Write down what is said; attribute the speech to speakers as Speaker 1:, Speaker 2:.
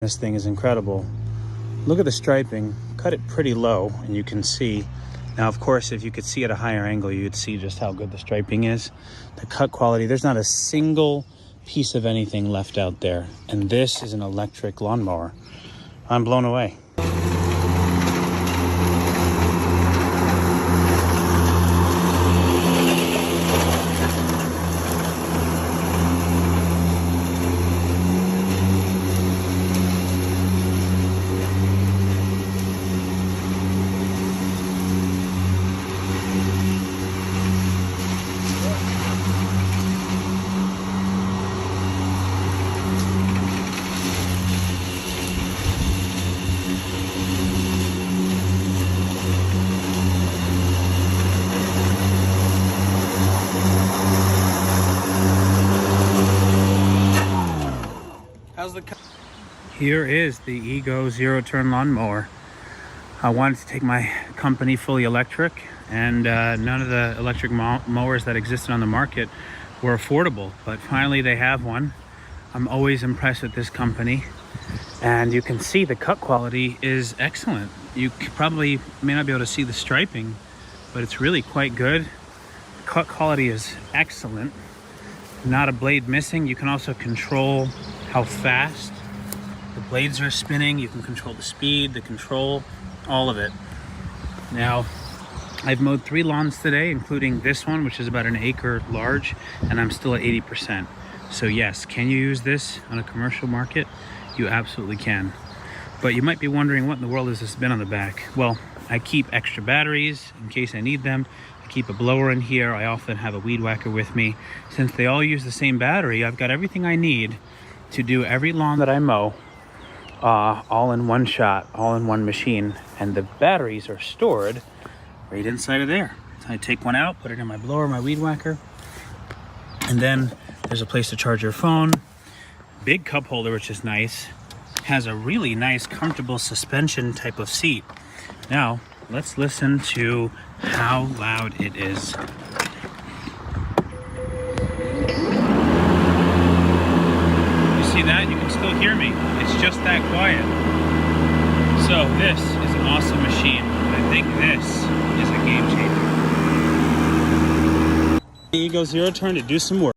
Speaker 1: This thing is incredible. Look at the striping. Cut it pretty low and you can see. Now, of course, if you could see at a higher angle, you'd see just how good the striping is. The cut quality, there's not a single piece of anything left out there. And this is an electric lawnmower. I'm blown away. Here is the EGO Zero Turn Lawn Mower. I wanted to take my company fully electric, and none of the electric mowers that existed on the market were affordable, but finally they have one. I'm always impressed with this company, and you can see the cut quality is excellent. You probably may not be able to see the striping, but it's really quite good. The cut quality is excellent. Not a blade missing. You can also control how fast the blades are spinning. You can control the speed, the control, all of it. Now, I've mowed 3 lawns today, including this one, which is about an acre large, and I'm still at 80%. So yes, can you use this on a commercial market? You absolutely can. But you might be wondering, what in the world has this been on the back? Well, I keep extra batteries in case I need them. I keep a blower in here. I often have a weed whacker with me. Since they all use the same battery, I've got everything I need to do every lawn that I mow, all in one shot, all in one machine. And the batteries are stored right inside of there. So I take one out, put it in my blower, my weed whacker, and then there's a place to charge your phone. Big cup holder, which is nice. Has a really nice, comfortable suspension type of seat. Now, let's listen to how loud it is. See that? You can still hear me. It's just that quiet. So this is an awesome machine. I think this is a game changer. The EGO Zero Turn to do some work.